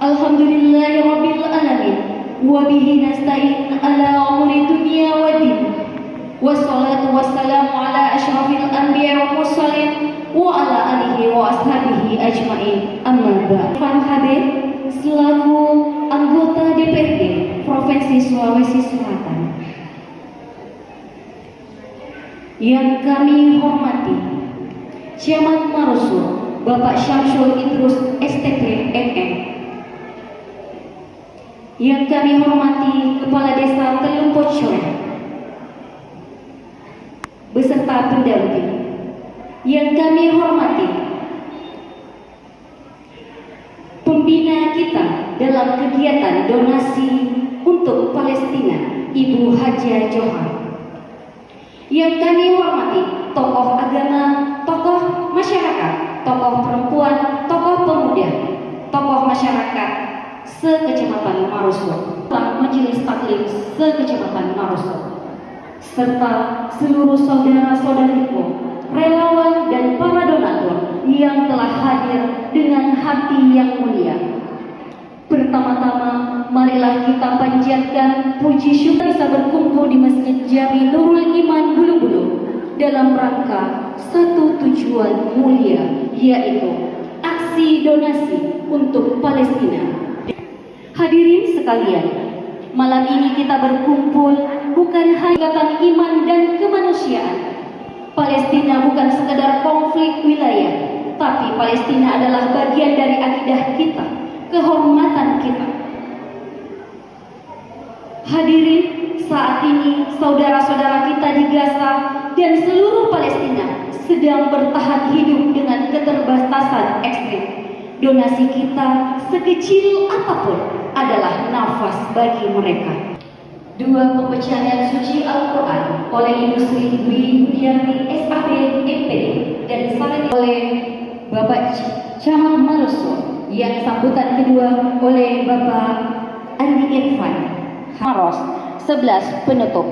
Alhamdulillahirabbil alamin wa bihi nasta'in ala umuri dunya waddin. Wassalatu wassalamu ala asyrafil anbiya wal mursalin wa ala alihi wa ashabihi ajmain. Amma ba'd. Habib selaku anggota DPRD Provinsi Sulawesi Selatan yang kami hormati Camat Marusul Bapak Syamsul Idrus STP MM, yang kami hormati Kepala Desa Telung Pocoran beserta pendamping, yang kami hormati pembina kita dalam kegiatan donasi untuk Palestina, Ibu Hajah Johar, yang kami hormati tokoh agama, tokoh masyarakat, tokoh perempuan, tokoh pemuda, tokoh masyarakat se-Kecamatan Marusul, Majelis Taklim se-Kecamatan Marusul, serta seluruh saudara-saudariku, relawan dan para donatur yang telah hadir dengan hati yang mulia. Pertama-tama, marilah kita panjatkan puji syukur bisa berkumpul di Masjid Jami Nurul Iman Bulu-Bulu dalam rangka satu tujuan mulia, yaitu aksi donasi untuk Palestina. Hadirin sekalian, malam ini kita berkumpul bukan hanya iman dan kemanusiaan. Palestina bukan sekedar konflik wilayah, tapi Palestina adalah bagian dari akidah kita, kehormatan kita. Hadirin, saat ini saudara-saudara kita di Gaza dan seluruh Palestina sedang bertahan hidup dengan keterbatasan ekstrim. Donasi kita sekecil apapun adalah nafas bagi mereka. Dua pembacaan ayat suci Al-Quran oleh Ibu Sri Dwi Budiarti SAB MPD dan disampaikan oleh Bapak Camat Marusul, yang sambutan kedua oleh Bapak Andi Irfan Maros 11 penutup.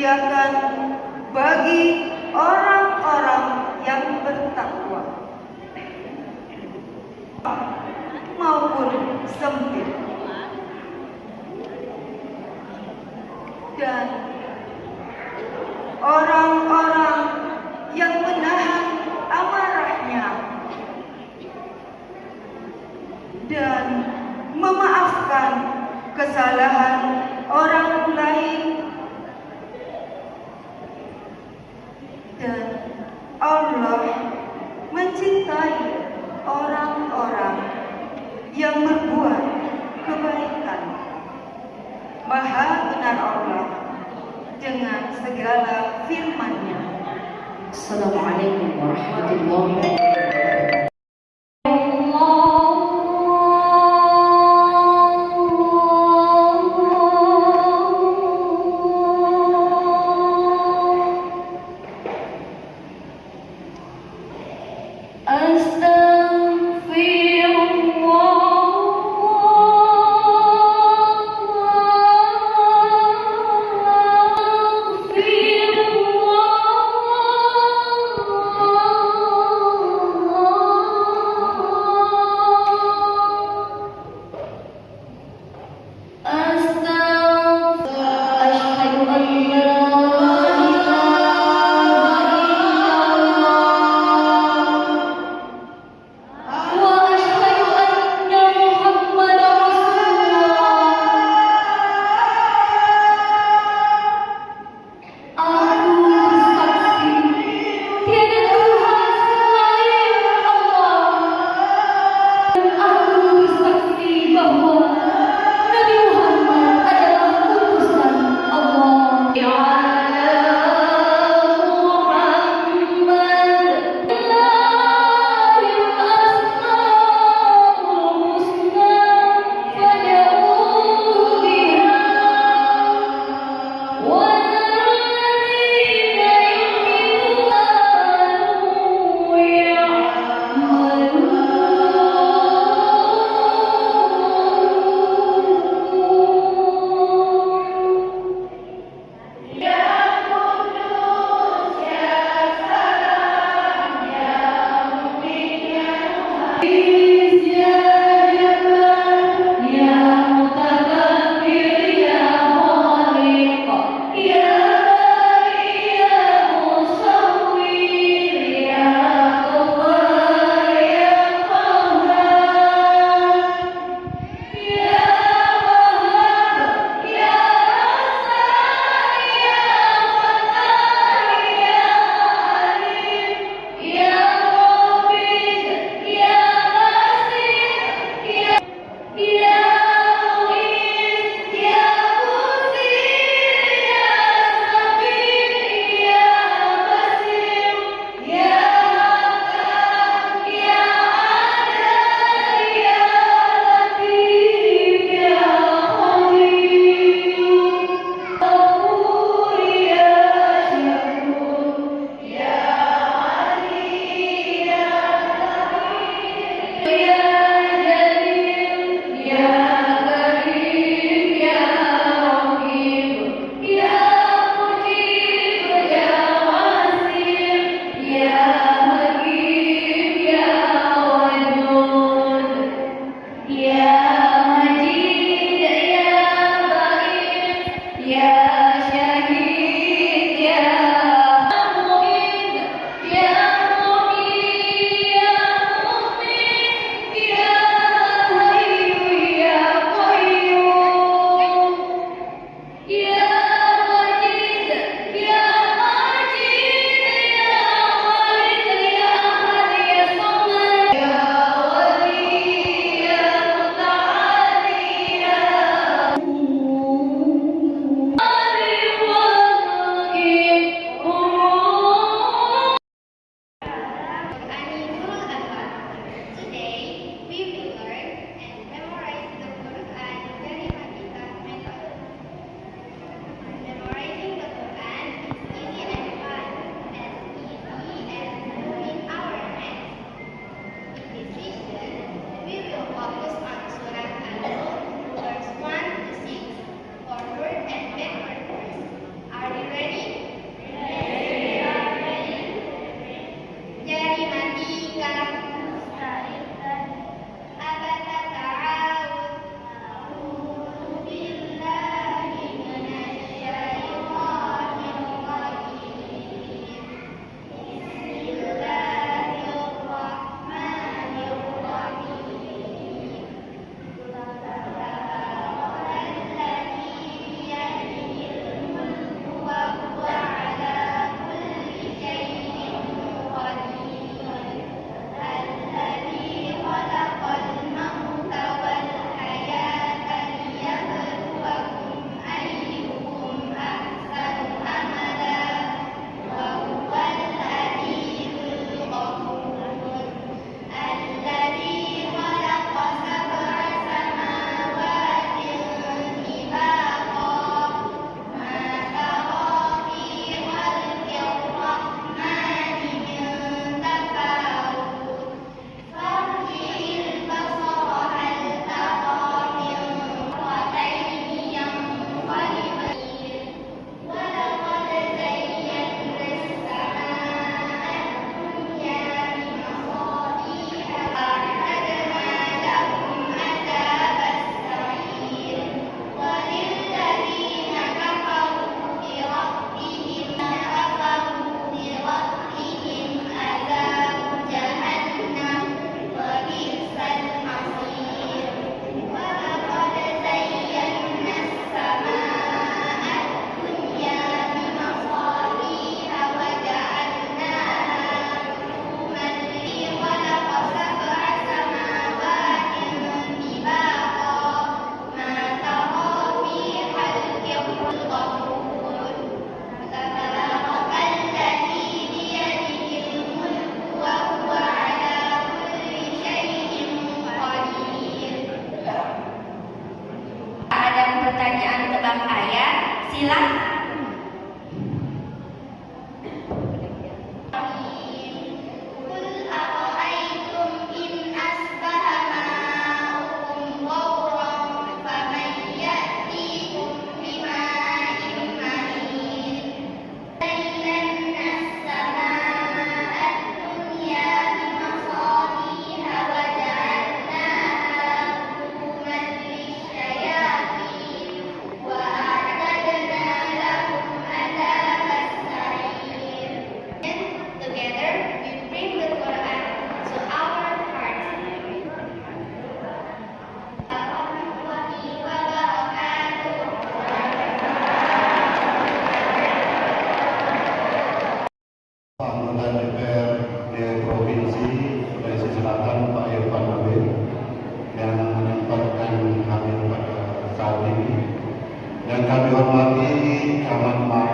disediakan bagi orang-orang yang bertakwa maupun sempit, dan orang-orang yang menahan amarahnya dan memaafkan kesalahan orang lain, dan Allah mencintai orang-orang yang berbuat kebaikan. Maha benar Allah dengan segala firman-Nya. Assalamualaikum warahmatullahi wabarakatuh.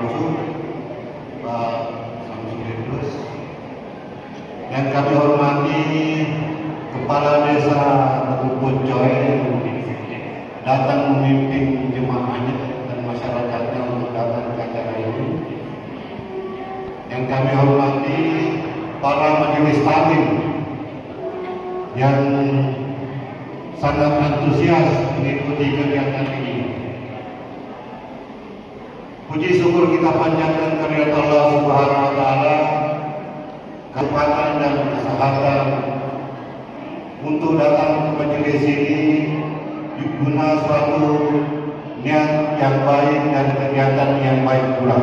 Bangsu, Pak Samsudin Plus, yang kami hormati Kepala Desa Teluk Coy datang memimpin jemaahnya dan masyarakatnya untuk datang ke acara ini. Yang kami hormati para majelis taklim yang sangat antusias mengikuti kegiatan ini. Puji syukur kita panjatkan kehadirat Allah Subhanahu wa taala, kesempatan dan kesehatan untuk datang ke majelis ini guna suatu niat yang baik dan kegiatan yang baik pula.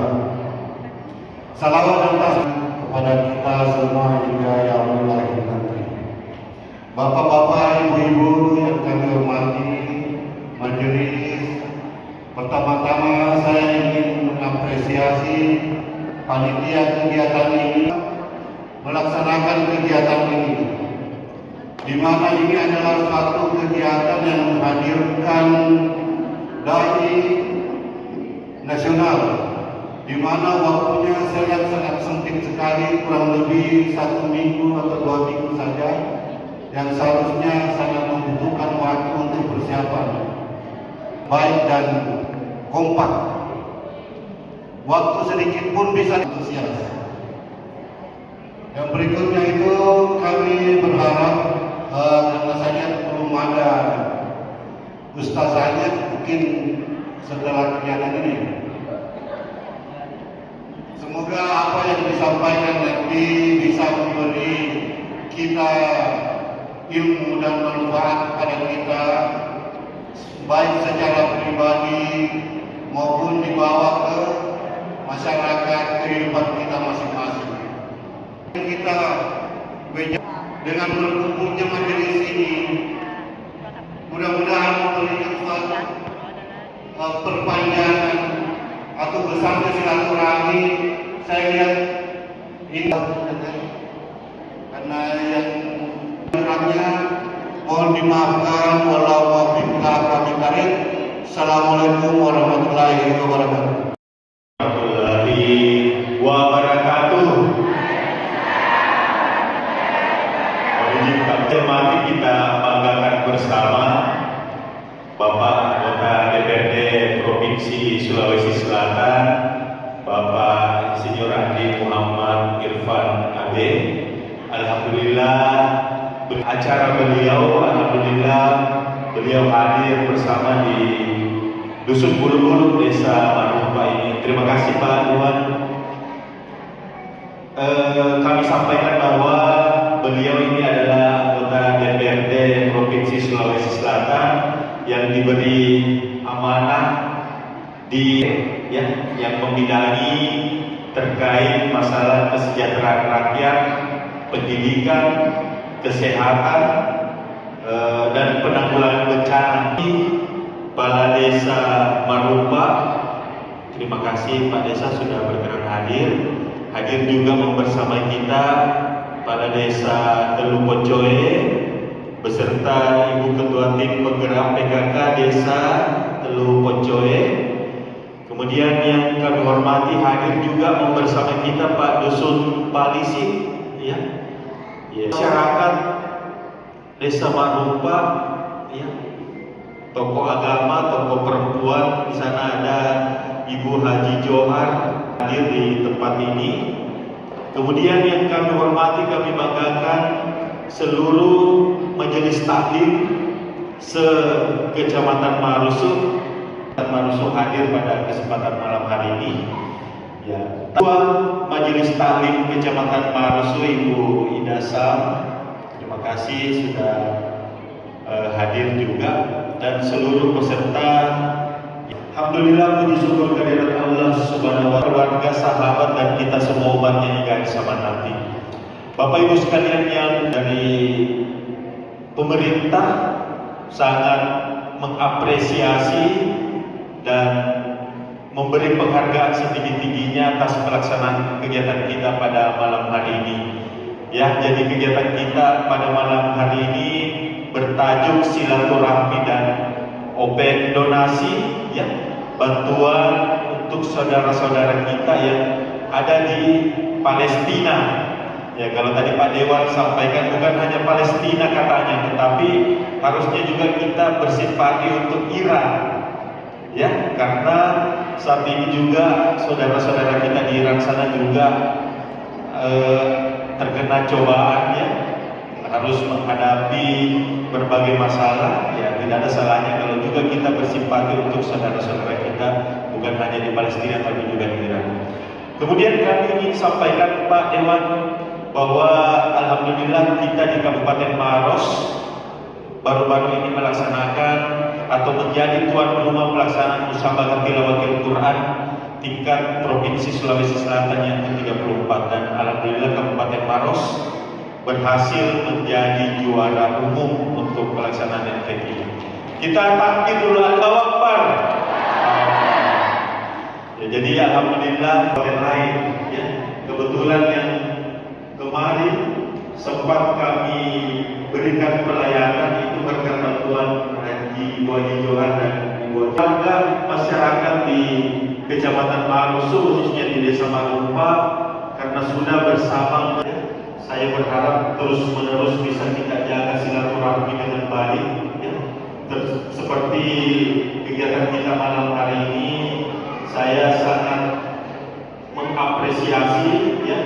Salawat dan tasbih kepada kita semua hingga yaumil akhir nanti. Bapak-bapak, ibu-ibu yang kami hormati, majelis, pertama-tama saya ingin mengapresiasi panitia kegiatan ini melaksanakan kegiatan ini, di mana ini adalah suatu kegiatan yang menghadirkan dai nasional, di mana waktunya sangat sempit sekali, kurang lebih 1 minggu atau 2 minggu saja, yang seharusnya sangat membutuhkan waktu untuk persiapan baik dan kompak. Waktu sedikit pun bisa antusias. Yang berikutnya itu kami berharap karena saja belum ada ustazahnya mungkin setelah kegiatan ini. Semoga apa yang disampaikan nanti bisa memberi kita ilmu dan manfaat kepada kita, baik secara pribadi maupun dibawa ke masyarakat kehidupan kita masing-masing. Kita dengan berkumpulnya majelis ini, mudah-mudahan memberikan suatu perpanjangan atau bersama silaturahmi. Saya lihat ini karena yang kurangnya mohon dimaafkan. Wallahu a'lam. Assalamualaikum warahmatullahi wabarakatuh. Mari kita banggakan bersama Bapak Anggota DPRD Provinsi Sulawesi Selatan, Bapak Insinyur Andi Muhammad Irfan AB. Alhamdulillah acara beliau, alhamdulillah beliau hadir bersama di Dusun Bulu-Bulu Desa Marumpa ini. Terima kasih Pak Iwan. Kami sampaikan bahwa beliau ini adalah anggota DPRD Provinsi Sulawesi Selatan yang diberi amanah yang membidangi terkait masalah kesejahteraan rakyat, pendidikan, kesehatan, dan penanggulangan bencana. Kepala Desa Marumpa, terima kasih Pak Desa sudah berkenan hadir juga membersamai kita pada Desa Teluk Coy beserta Ibu Ketua Tim Penggerak PKK Desa Teluk Coy. Kemudian yang kami hormati hadir juga membersamai kita Pak Dusun Palisi, ya. Masyarakat Desa Marumpa, ya. Tokoh agama, tokoh perempuan, di sana ada Ibu Haji Johar hadir di tempat ini. Kemudian yang kami hormati, kami banggakan seluruh majelis taklim se-Kecamatan Marusuh hadir pada kesempatan malam hari ini. Ya. Ketua Majelis Taklim Kecamatan Marusuh Ibu Ida Sam, terima kasih sudah hadir juga, dan seluruh peserta. Alhamdulillah, puji syukur kehadirat Allah Subhanahu wa taala, keluarga, sahabat, dan kita semua umatnya hingga zaman nanti. Bapak Ibu sekalian yang dari pemerintah sangat mengapresiasi dan memberi penghargaan setinggi-tingginya atas pelaksanaan kegiatan kita pada malam hari ini. Ya, jadi kegiatan kita pada malam hari ini bertajuk silaturahmi dan open donasi, ya, bantuan untuk saudara-saudara kita yang ada di Palestina. Ya, kalau tadi Pak Dewan sampaikan bukan hanya Palestina katanya, tetapi harusnya juga kita bersimpati untuk Iran. Ya, karena saat ini juga saudara-saudara kita di Iran sana juga terkena cobaan, ya, harus menghadapi berbagai masalah. Ya, tidak ada salahnya kalau juga kita bersimpati untuk saudara-saudara kita bukan hanya di Palestina tapi juga di Iran. Kemudian kami ingin sampaikan Pak Dewan bahwa alhamdulillah kita di Kabupaten Maros baru-baru ini melaksanakan atau menjadi tuan rumah pelaksanaan musabaqah tilawatil Quran tingkat Provinsi Sulawesi Selatan yang ke-34, dan alhamdulillah Kabupaten Maros berhasil menjadi juara umum untuk pelaksanaan event ini. Kita takbir dulu, Allahu Akbar. Ya, jadi alhamdulillah yang lain, ya, kebetulan yang kemarin sempat kami berikan pelayanan itu berkat bantuan Haji Wadi Johan dan warga masyarakat di Kecamatan Maros, khususnya di Desa Marumpa, karena sudah bersama. Saya berharap terus menerus bisa kita jaga silaturahmi dengan baik, ya. Seperti kegiatan kita malam hari ini, saya sangat mengapresiasi, ya.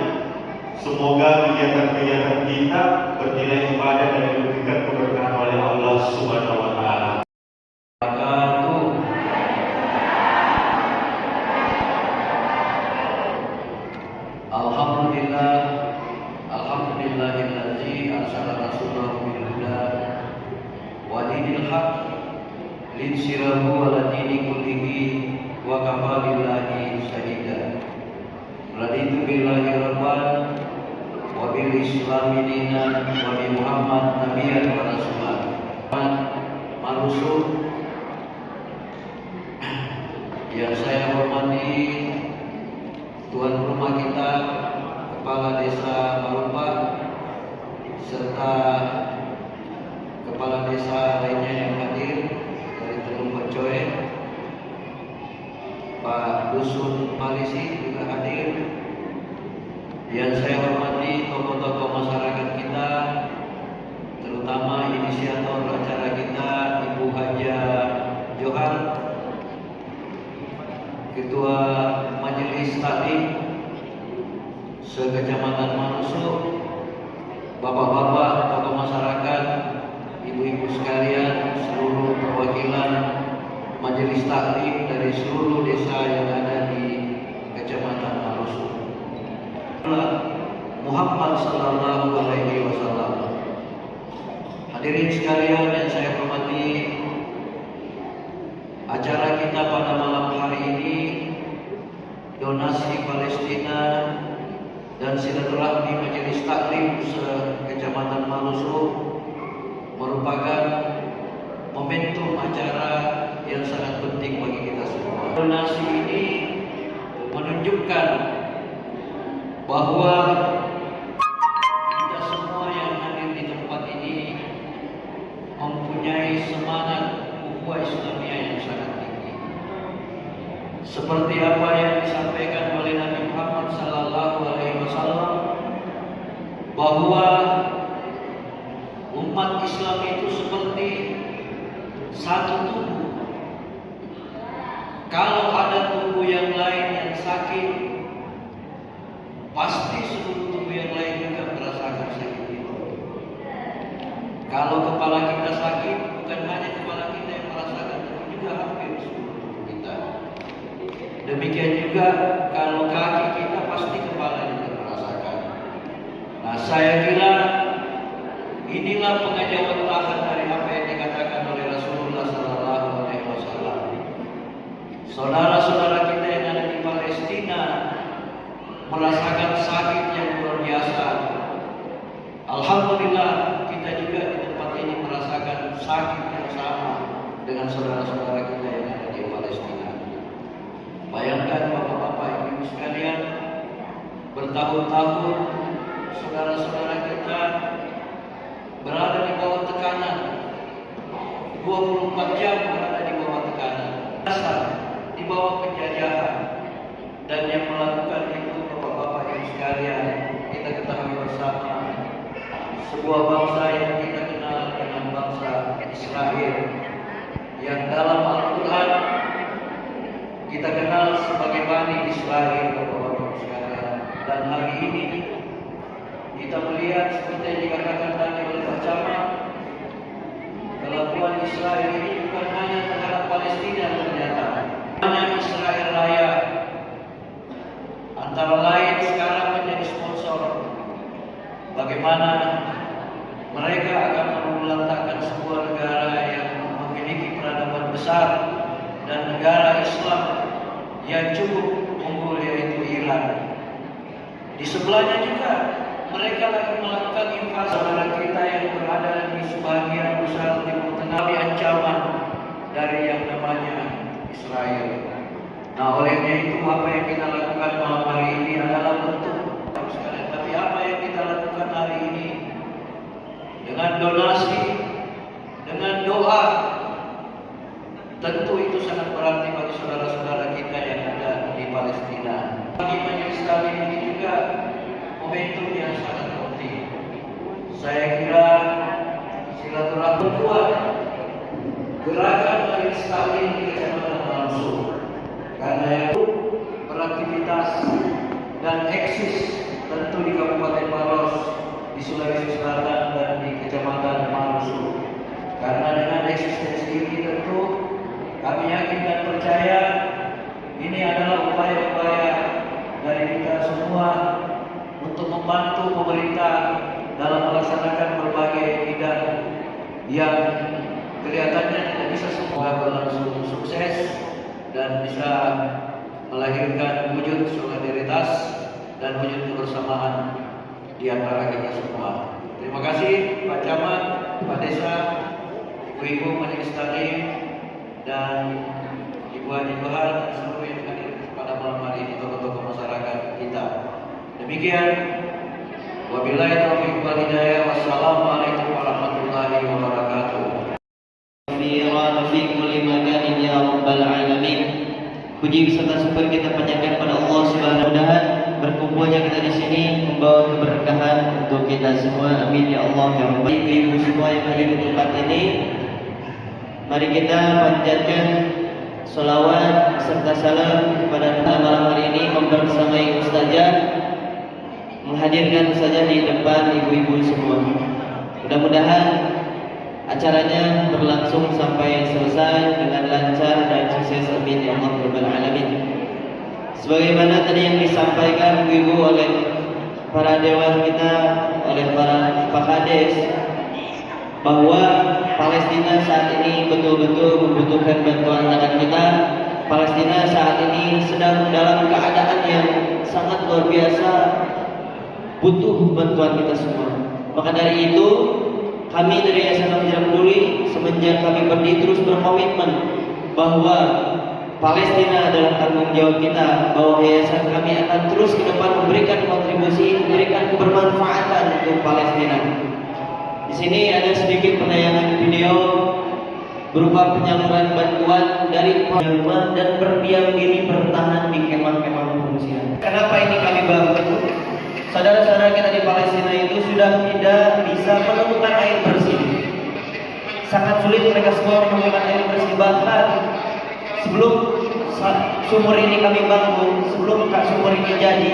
Semoga kegiatan-kegiatan kita bernilai ibadah dan diberikan keberkahan oleh Allah Subhanahu wa taala. Alhamdulillah, alhamdulillahillazi arsala rasulahu bil huda wa dinil haq linsirahu ala dini kullihi wa kafa billahi shahida. Raditu billahi rabban wa bil islami dinan wa bi Muhammad nabiyyan wa rasulan. Marusuh yang saya hormati tuan rumah kita, Kepala Desa Marumpa, serta kepala desa lainnya yang hadir dari Teluk Pecoe, Pak Dusun Malisi juga hadir. Yang saya hormati tokoh-tokoh masyarakat kita, terutama inisiator acara kita Ibu Haja Johan, Ketua Majelis Taklim se-Kecamatan Manusu, bapak-bapak, tokoh masyarakat, ibu-ibu sekalian, seluruh perwakilan Majelis Taklim dari seluruh desa yang ada di Kecamatan Manusu. Muhammad sallallahu alaihi wasallam. Hadirin sekalian yang saya hormati, acara kita pada malam hari ini, donasi Palestina dan silaturahmi Majelis Taklim se-Kecamatan Malusu, merupakan momentum acara yang sangat penting bagi kita semua. Donasi ini menunjukkan bahwa kita semua yang hadir di tempat ini mempunyai semangat ukhuwah Islamiyah yang sangat tinggi. Seperti apa yang disampaikan oleh Nabi Muhammad sallallahu alaihi wasallam, bahwa umat Islam itu seperti satu tubuh. Kalau ada tubuh yang lain yang sakit, pasti seluruh tubuh yang lain juga merasakan sakit itu. Kalau kepala kita sakit, bukan hanya kepala kita yang merasakan, tapi juga hampir seluruh tubuh kita. Demikian juga kalau kaki kita, pasti kepala juga merasakan. Nah, saya kira inilah pengejauhan tahan dari apa yang dikatakan oleh Rasulullah sallallahu alaihi wasallam. Saudara-saudara kita yang ada di Palestina merasakan sakit yang luar biasa. Alhamdulillah, kita juga di tempat ini merasakan sakit yang sama dengan saudara-saudara kita yang ada di Palestina. Bayangkan bapak-bapak, ibu sekalian, bertahun-tahun saudara-saudara kita berada di bawah tekanan, 24 jam berada di bawah tekanan, di bawah penjajahan. dan yang melakukan itu Bapak-Bapak Ibu sekalian, kita ketahui bersama sebuah bangsa yang kita kenal dengan bangsa Israel, yang dalam Al-Quran kita kenal sebagai Bani Israel, Bapak-Bapak Ibu sekalian. Dan hari ini kita melihat seperti yang dikatakan tadi oleh Pak Camat, kelakuan Israel ini bukan hanya terhadap Palestina ternyata, hanya Israel Raya antara lain sekarang menjadi sponsor bagaimana mereka akan melantakkan sebuah negara yang memiliki peradaban besar dan negara Islam yang cukup unggul, yaitu Iran. Di sebelahnya juga mereka lagi melakukan invasi saudara kita yang berada di sebagian besar Timur Tengah, ancaman dari yang namanya Israel. Nah, olehnya itu apa yang kita lakukan malam hari ini adalah bentuk sekalian. Tapi apa yang kita lakukan hari ini dengan donasi, dengan doa, tentu itu sangat berarti bagi saudara-saudara kita yang ada di Palestina. Bagi majelis taklim ini juga momentum yang sangat penting. Saya kira silaturahmi kuat gerakan majelis taklim di Kecamatan Malamsur, karena itu beraktivitas dan eksis tentu di Kabupaten Maros, di Sulawesi Selatan dan di Kecamatan Malamsur. Karena dengan eksistensi ini tentu kami yakin dan percaya ini adalah upaya-upaya dari kita semua untuk membantu pemerintah dalam melaksanakan berbagai bidang yang kelihatannya tidak bisa semua berlangsung sukses dan bisa melahirkan wujud solidaritas dan wujud kebersamaan di antara kita semua. Terima kasih Pak Camat, Pak Desa, Ibu-ibu majelis taklim, dan Ibu Haji Bahar dan seluruh yang hadir pada malam hari ini, tokoh-tokoh masyarakat kita. Demikian, wabillahi taufiq wal hidayah. Wassalamualaikum warahmatullahi wabarakatuh. Fi kulli makanin ya rabbal alamin. Puji beserta syukur kita panjatkan pada Allah Subhanahu wa taala. Berkumpulnya kita di sini membawa keberkahan untuk kita semua. Amin ya Allah ya Rabbal alamin. Ibu semua yang hadir di tempat ini, mari kita panjatkan sholawat serta salam kepada malam hari ini, membersamai Ustazah, menghadirkan Ustazah di depan ibu-ibu semua. Mudah-mudahan acaranya berlangsung sampai selesai dengan lancar dan sukses. Amin ya Allah Rabbal alamin. Sebagaimana tadi yang disampaikan ibu oleh para dewan kita, oleh para Pak Kades, bahwa Palestina saat ini betul-betul membutuhkan bantuan tangan kita. Palestina saat ini sedang dalam keadaan yang sangat luar biasa, butuh bantuan kita semua. Maka dari itu, kami dari Yayasan Al-Hijrah Peduli semenjak kami berdiri terus berkomitmen bahwa Palestina adalah tanggung jawab kita, bahwa yayasan kami akan terus ke depan memberikan kontribusi, memberikan kebermanfaatan untuk Palestina. Di sini ada sedikit penayangan video berupa penyaluran bantuan dari rumah dan berdiam diri bertahan di kemah-kemah pengungsian. Kenapa ini kami bangun? Saudara-saudara kita di Palestina itu sudah tidak bisa menemukan air bersih. Sangat sulit mereka semua menemukan air bersih. Bahkan sebelum sumur ini kami bangun, sebelum sumur ini jadi,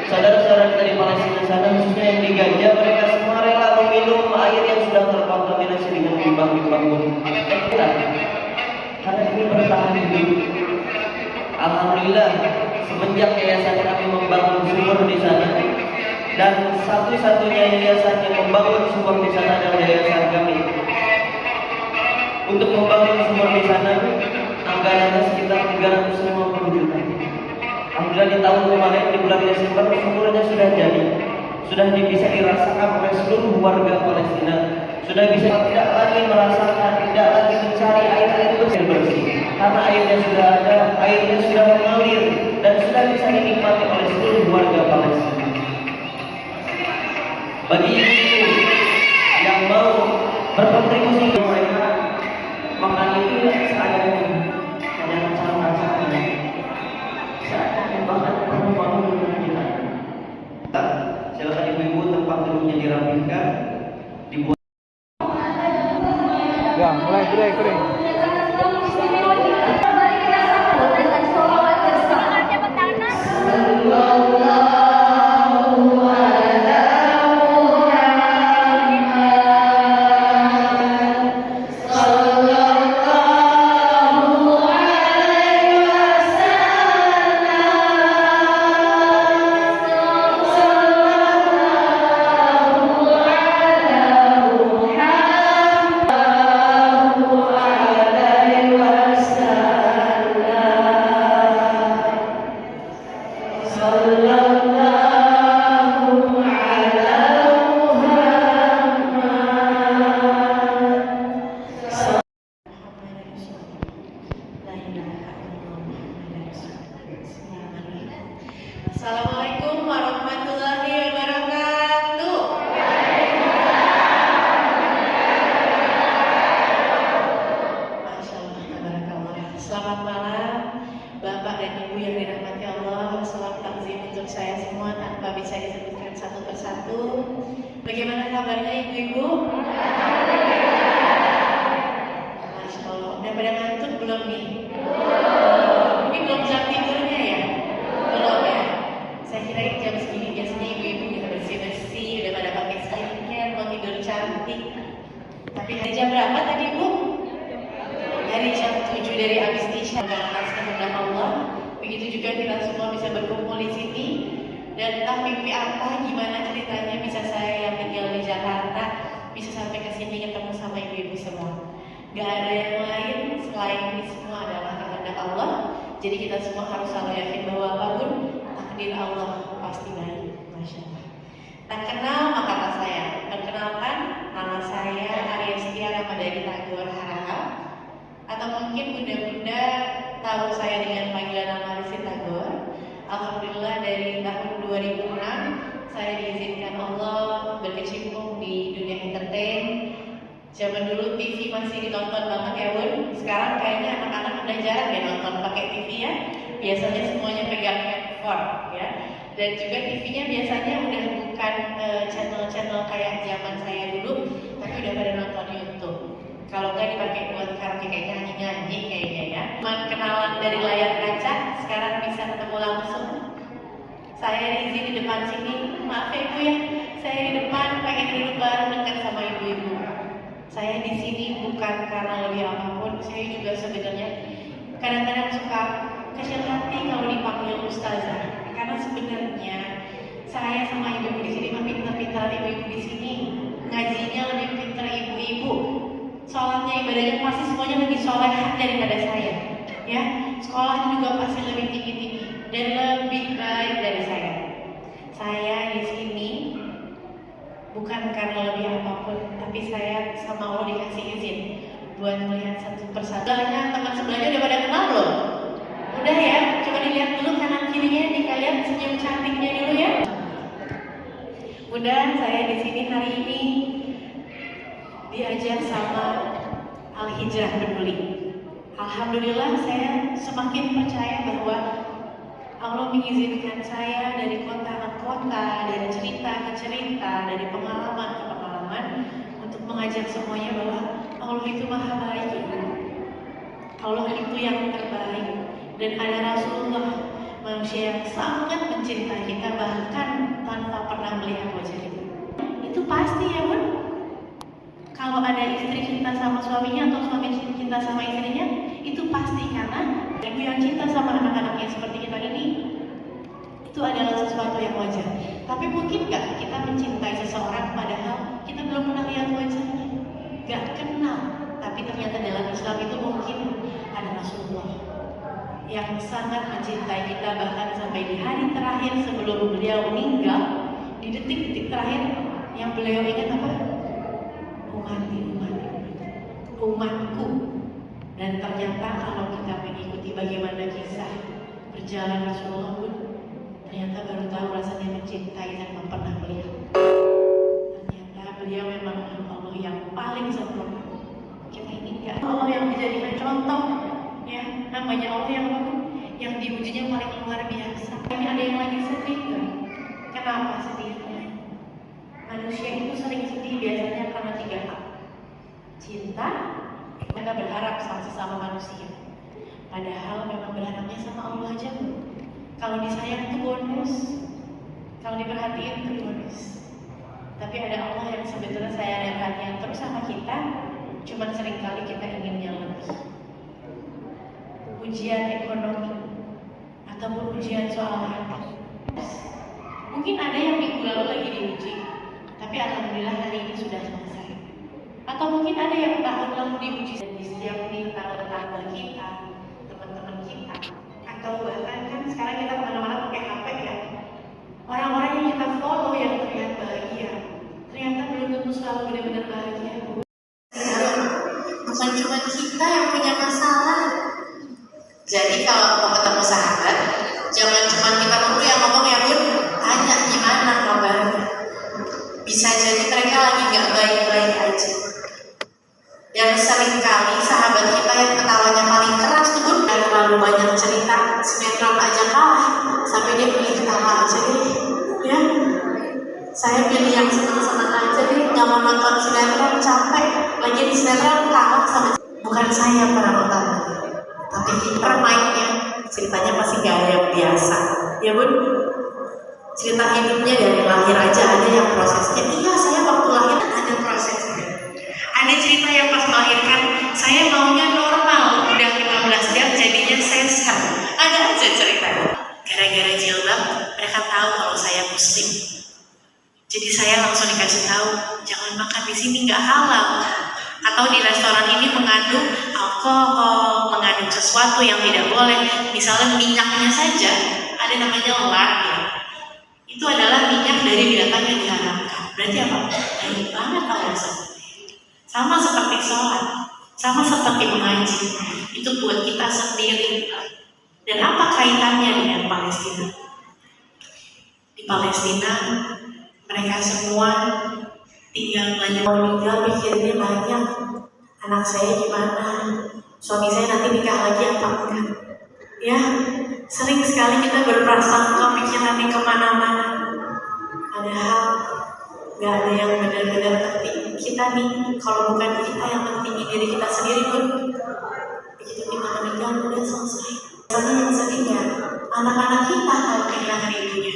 saudara-saudara kita di Palestina sana, khususnya yang di Gaza, mereka semua rela meminum air yang sudah terkontaminasi dengan limbah-limbah karena ini bertahan hidup. Alhamdulillah, semenjak yayasan kami membangun sumur di sana, dan satu-satunya yayasan yang membangun sumur di sana adalah yayasan kami. Untuk membangun sumur di sana, anggarannya sekitar 350 juta. Alhamdulillah di tahun kemarin di bulan Desember sumurnya sudah jadi, sudah bisa dirasakan oleh seluruh warga Palestina, sudah bisa tidak lagi merasakan, tidak lagi mencari air bersih, karena airnya sudah ada, airnya sudah mengalir dan sudah bisa dinikmati oleh seluruh warga Palestina. Bagi ibu yang mau berkontribusi ke mereka, makan itu seadanya, seadanya cara-caranya, seadanya bahkan tubuhnya dirapihkan, dibuat. Ya, mulai kering. Assalamualaikum warahmatullahi wabarakatuh. Masya Allah, tabarakallah. Selamat malam Bapak dan Ibu yang dirahmati Allah. Salam takzim untuk saya semua tanpa bisa disebutkan satu persatu. Bagaimana kabarnya ibu-ibu? Masya Allah, udah pada ngantuk belum nih? Ini belum jam tidurnya ya? Belum ya? Saya kira jam segini biasanya ibu-ibu udah bersih-bersih, udah pada pakai skincare, mau tidur cantik. Tapi hari jam berapa tadi Bu? Dari jam 7 dari habis isya. Atas kehendak Allah. Begitu juga kita semua bisa berkumpul di sini. Dan entah mimpi apa, gimana ceritanya bisa saya yang tinggal di Jakarta bisa sampai ke sini ketemu sama ibu-ibu semua. Gak ada yang lain selain ini semua adalah kehendak Allah. Jadi kita semua harus selalu yakin bahwa apapun takdir Allah pasti baik. Masya Allah. Tak kenal maka tak sayang. Perkenalkan, nama saya Arya Setia Ramadhani Tagor Harahap. Atau mungkin bunda-bunda tahu saya dengan panggilan nama Rizky Tagor. Alhamdulillah dari tahun 2006 saya diizinkan Allah berkecimpung di dunia entertain. Zaman dulu TV masih ditonton banget ya Bun. Sekarang kayaknya anak-anak udah jarang ya nonton pakai TV ya. Biasanya semuanya pegang handphone ya. Dan juga TV-nya biasanya udah bukan channel-channel kayak zaman saya dulu, tapi udah pada nonton YouTube. Kalau nggak dipakai buat karaoke kayak nyanyi-nyanyi kayaknya ya. Cuman kenalan dari layar kaca, sekarang bisa ketemu langsung. Saya di sini depan sini, maaf ya Ibu ya, saya di depan pengen duduk bareng dekat sama ibu-ibu. Saya di sini bukan karena lebih apapun, saya juga sebenarnya kadang-kadang suka kecil hati kalau dipanggil ustazah. Karena sebenarnya saya sama ibu-ibu di sini mah pintar-pintar ibu-ibu di sini, ngajinya lebih pintar ibu-ibu. Sholatnya, ibadahnya pasti semuanya lebih soleh daripada saya. Ya, sekolahnya juga pasti lebih tinggi-tinggi dan lebih baik dari saya. Saya di sini bukan karena lebih apapun, tapi saya sama Allah dikasih izin buat melihat satu persatu. Teman sebelahnya udah pada kenal belum? Udah ya, coba dilihat dulu kanan kirinya, dikalian senyum cantiknya dulu ya. Mudah saya di sini hari ini diajak sama Al-Hijrah Peduli. Alhamdulillah saya semakin percaya bahwa Allah mengizinkan saya dari kota ke kota, dari cerita ke cerita, dari pengalaman ke pengalaman untuk mengajak semuanya bahwa Allah itu maha baik. Allah itu yang terbaik. Dan ada Rasulullah, manusia yang sangat mencintai kita bahkan tanpa pernah melihat wajah kita. Itu pasti ya Bun. Kalau ada istri cinta sama suaminya atau suami cinta sama istrinya, itu pasti karena ibu yang cinta sama anak-anaknya seperti kita ini, itu adalah sesuatu yang wajar. Tapi mungkin nggak kita mencintai seseorang padahal kita belum pernah lihat wajahnya, nggak kenal. Tapi ternyata dalam Islam itu mungkin ada Rasulullah yang sangat mencintai kita bahkan sampai di hari terakhir sebelum beliau meninggal, di detik-detik terakhir yang beliau ingat apa? Umatku. Dan ternyata kalau kita mengikuti bagaimana kisah berjalan Rasulullah pun, ternyata baru tahu rasanya mencintai tanpa pernah melihat. Ternyata beliau memang Allah yang paling sempurna. Kita ini enggak Allah yang dijadikan contoh, ya namanya Allah yang diujinya paling luar biasa. Ini ada yang lagi sedih, kenapa sedihnya? Manusia itu sering sedih biasanya karena 3 hal. Cinta, mereka berharap sama sesama manusia. Padahal memang berharapnya sama Allah aja, Bu. Kalau disayang itu bonus, kalau diperhatiin itu bonus. Tapi ada Allah yang sebetulnya sayang dan perhatian terus sama kita, cuman seringkali kita inginnya lebih. Ujian ekonomi ataupun ujian soal hati. Mungkin ada yang minggu lalu lagi diuji, tapi alhamdulillah hari ini sudah selesai. Atau mungkin ada yang tahun lalu diuji dan di setiap tetangga kita, teman-teman kita, atau bahkan kan sekarang kita kemana-mana pakai HP ya. Orang-orang yang kita follow yang terlihat bahagia, ternyata belum tentu selalu benar-benar bahagia. Bukan cuma kita yang punya masalah. Jadi kalau mau ketemu sahabat, jangan cuma kita dulu yang ngomong ya Bun, tanya gimana kabarnya. Bisa jadi mereka lagi nggak baik-baik aja. Dan seringkali sahabat kita yang ketawanya paling keras tuh Bun, dan terlalu banyak cerita, sinetron aja kalah, sampai dia pilih ketawa aja deh. Ya, saya pilih yang senang-senang aja deh, nggak mau nonton sinetron, capek. Lagi di sinetron kalah sama. Bukan saya para utama, tapi kiper mainnya ceritanya pasti gak ada yang biasa, ya Bun. Cerita hidupnya dari lahir aja ada yang prosesnya. Iya, saya waktu lahir ada prosesnya. Ada cerita yang pas melahirkan, saya maunya normal, udah 15 jam jadinya sesar. Ada aja ceritanya. Gara-gara jilbab, mereka tahu kalau saya muslim. Jadi saya langsung dikasih tahu, jangan makan di sini, nggak halal. Atau di restoran ini mengandung alkohol, mengandung sesuatu yang tidak boleh. Misalnya minyaknya saja, ada namanya lard ya. Itu adalah minyak dari binatang yang diharamkan. Berarti apa? Baik banget alasannya. Sama seperti sholat, sama seperti mengaji. Itu buat kita sendiri. Dan apa kaitannya dengan Palestina? Di Palestina, mereka semua tinggal banyak meninggal, pikirnya banyak. Anak saya gimana? Suami saya nanti nikah lagi apa enggak? Ya, sering sekali kita berprasangka pikirannya kemana-mana. Padahal nggak ada yang benar-benar penting kita nih. Kalau bukan kita yang pentingin diri kita sendiri pun, begitu kita meninggal udah selesai. Soalnya yang sedihnya anak-anak kita kalau kehilangan ibunya,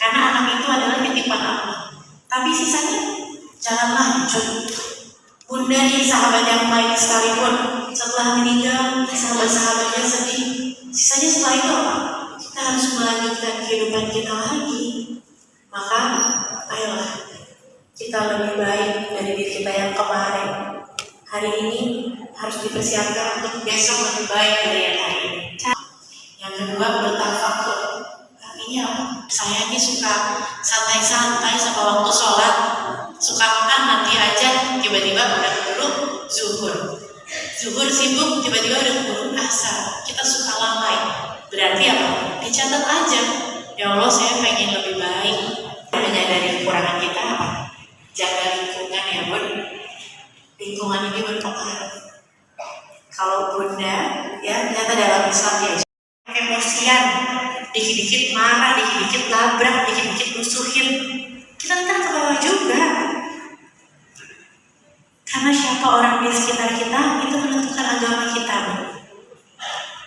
karena anak itu adalah titipan Allah. Tapi sisanya jangan lanjut. Bunda nih sahabat yang baik sekalipun setelah meninggal sahabat-sahabatnya sedih. Sisanya setelah itu apa? Kita harus melanjutkan kehidupan kita lagi. Maka ayolah kita lebih baik dari diri kita yang kemarin. Hari ini harus dipersiapkan untuk besok lebih baik dari yang hari ini. Yang kedua, bertafakur. Artinya apa? Saya ini suka santai-santai sama waktu sholat, suka makan nanti aja, tiba-tiba udah keburu zuhur sibuk, tiba-tiba udah keburu asar. Kita suka lalai. Berarti apa? Dicatat aja. Ya Allah, saya pengen lebih baik. Menyadari kekurangan kita apa? Jaga lingkungan ya Bun. Lingkungan ini berpengaruh. Kalau Bunda, ya ternyata dalam Islam ya emosian, dikit-dikit marah, dikit-dikit labrak, dikit-dikit musuhin, kita ntar ke bawah juga. Karena siapa orang di sekitar kita itu menentukan agama kita.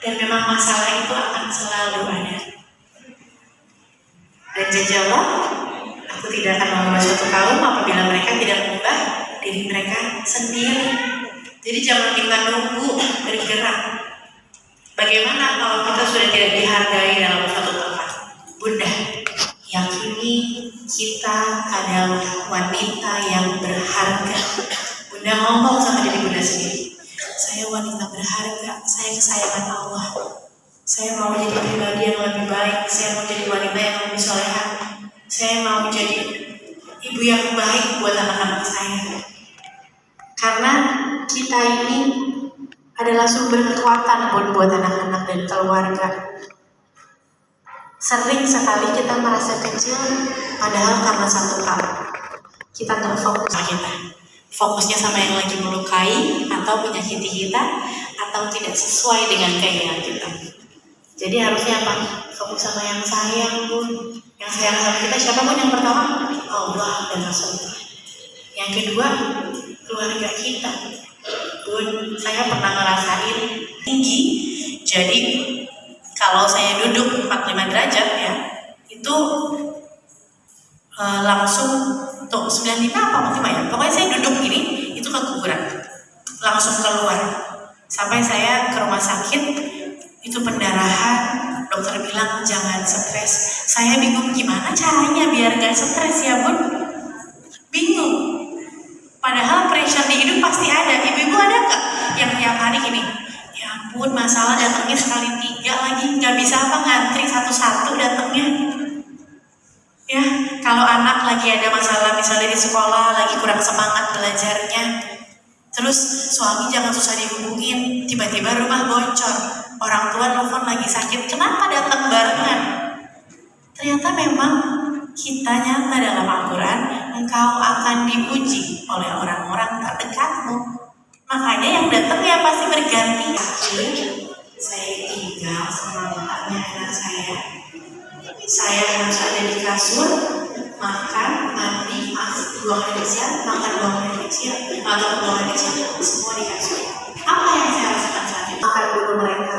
Dan memang masalah itu akan selalu ada. Dan jajalah, aku tidak akan mengubah suatu kaum apabila mereka tidak mengubah diri mereka sendiri. Jadi jangan kita nunggu bergerak. Bagaimana kalau kita sudah tidak dihargai dalam suatu tempat? Bunda, yakini kita adalah wanita yang berharga. Bunda ngomong sama diri Bunda sendiri, saya wanita berharga, saya kesayangan Allah. Saya mau jadi pribadi yang lebih baik, saya mau jadi wanita yang lebih soleha. Saya mau jadi ibu yang baik buat anak-anak saya. Karena kita ini adalah sumber kekuatan buat anak-anak dan keluarga. Sering sekali kita merasa kecil, padahal karena satu hal, kita nggak fokus sama kita. Fokusnya sama yang lagi melukai, atau menyakiti kita, atau tidak sesuai dengan keinginan kita. Jadi harusnya apa? Fokus sama yang sayang Bun. Yang sayang sama kita siapa Bun yang pertama? Allah dan Rasulnya. Yang kedua, keluarga kita. Bun, saya pernah ngerasain tinggi, jadi kalau saya duduk 45 derajat ya, itu langsung untuk 95 apa 45 ya, pokoknya saya duduk gini, itu keguguran, langsung keluar. Sampai saya ke rumah sakit, itu pendarahan, dokter bilang jangan stres. Saya bingung gimana caranya biar gak stres ya bun, bingung. Padahal pressure di hidup pasti ada. Ibu-ibu ada nggak yang tiap hari gini, ya ampun masalah datangnya sekali 3 lagi, nggak bisa apa ngantri satu-satu datangnya. Ya, kalau anak lagi ada masalah misalnya di sekolah, lagi kurang semangat belajarnya, terus suami jangan susah dihubungin, tiba-tiba rumah bocor, orang tua nelfon lagi sakit, kenapa datang barengan? Ternyata memang kita nyata dalam Al-Quran, engkau akan diuji oleh orang-orang terdekatmu. Makanya yang datang ya pasti berganti. Saya tinggal sama bapaknya anak saya. Saya harus ada di kasur, makan, mandi, buang air kecil, makan buang air kecil, atau buang air kecil, semua di kasur. Apa yang saya rasakan saat itu? Makan dulu mereka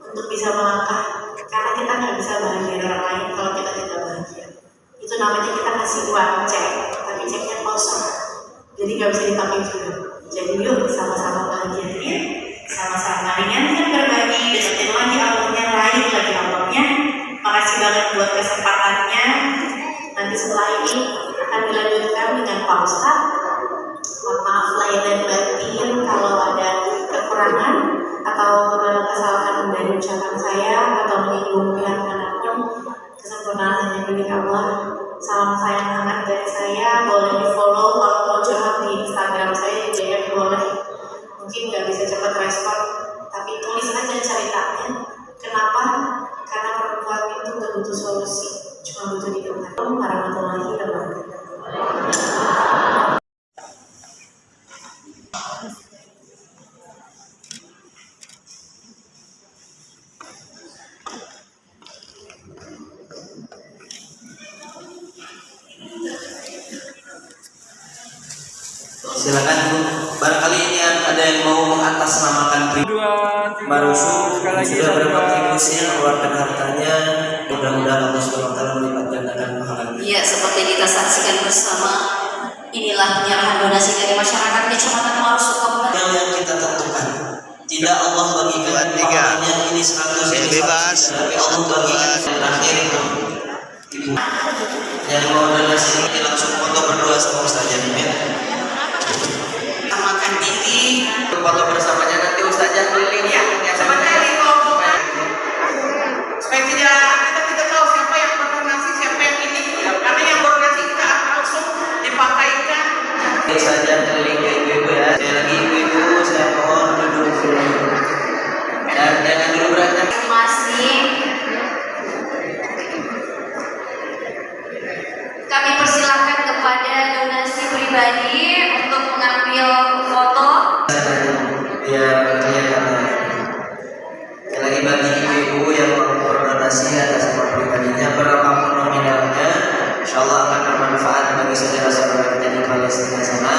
untuk bisa melangkah, karena kita nggak bisa bahagia orang lain kalau kita tidak bahagia. Itu namanya kita kasih uang cek, tapi ceknya kosong, jadi nggak bisa dipakai juga. Jadi yuk sama-sama bahagia ya, sama-sama ringankan berbagi, deketin lagi Allahnya, raih lagi Allahnya. Makasih banget buat kesempatannya. Nanti setelah ini akan dilanjutkan dengan Pak Ustadz. Mohon maaf lahir dan batin kalau ada kekurangan atau kesalahan dari ucapan saya atau menyinggung pihak manapun. Kesempurnaan hanya milik Allah. Salam sayang hangat dari saya. Boleh di follow kalau mau curhat di Instagram saya, di DM boleh. Mungkin nggak bisa cepat respon, tapi tulis aja ceritanya. Kenapa? Karena perempuan itu nggak butuh solusi, cuma butuh didengar. Assalamualaikum warahmatullahi wabarakatuh. Silakan Bu, barangkali ini ada yang mau mengatasnamakan Marusu sudah berkontribusi mengeluarkan hartanya, mudah-mudahan Allah SWT melipat gandakan pahalanya. Iya, seperti kita saksikan bersama, inilah penyerahan donasi dari masyarakat Kecamatan Marusu Kabupaten. Yang kita tentukan, tidak Allah bagikan pahalanya ini 100 ini bebas, tapi Allah bagikan yang terakhir itu Ibu yang mau donasi ini langsung foto berdua sama Ustazah ya. Makan diri, Foto bersamanya nanti Ustazah keliling ya. sebenarnya supaya kita tahu siapa yang berdonasi, siapa yang ini, karena yang berdonasi kita akan langsung dipakaikan. Ustazah keliling ke ibu-ibu ya. Saya lagi ibu-ibu, saya mohon duduk dulu dan jangan dulu beranjak. Masih kami persilahkan kepada donasi pribadi untuk mengambil foto. Biar kelihatan. Sekali lagi bagi ibu-ibu yang mau berdonasi atas nama pribadinya berapapun nominalnya, insyaallah akan bermanfaat bagi saudara-saudara kita di Palestina sana.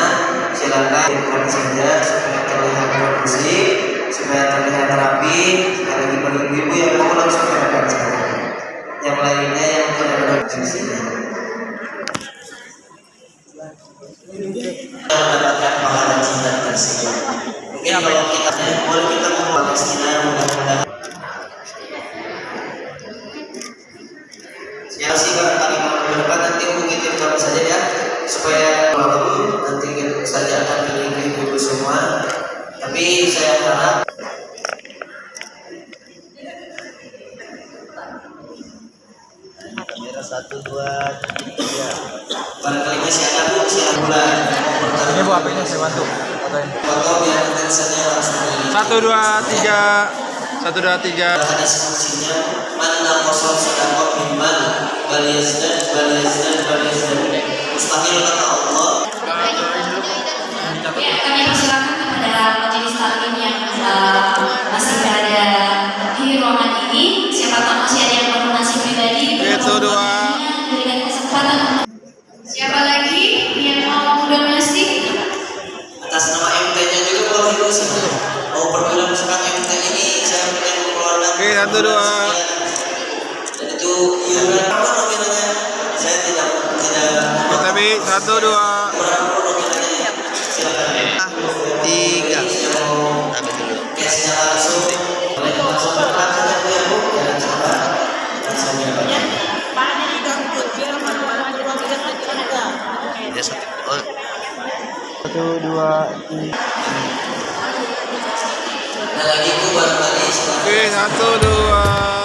Silakan lakukan saja supaya terlihat bersih, supaya terlihat rapi. Sekali lagi bagi ibu-ibu yang mau langsung berangkat saja. Yang lainnya yang tidak berdonasi mendapatkan pahala cinta tersebut. Mungkin kalau kita boleh kita mau Palestina mudah-mudahan. Ya sih barangkali mau berdepan nanti hubungi tim kami saja ya, supaya kalau nanti saja akan keliling ke ibu semua. Tapi saya harap satu dua tiga. Barangkali masih ada Bu, siapa bulan. Ini Bu HP-nya saya bantu. Foto biar tensinya langsung di 1 2 3. hadis kuncinya mana kosong sedekah biman baliyazdan mustahil kata Allah. Ya, kami persilakan kepada majelis taklim yang masih berada di ruangan ini. Siapa tahu masih ada yang berdonasi pribadi. Itu 2. Berikan kesempatan. Siapa dua. Itu apa nominalnya? Saya tidak. Tapi 1, 2. Silakan. 3. Tapi dulu. Cashnya langsung. Boleh langsung berkat saja Bu ya Bu. Jangan sabar. Langsung ya. Ya, 1, 2, 3. Ada lagi Bu barangkali. Oke, 1, 2.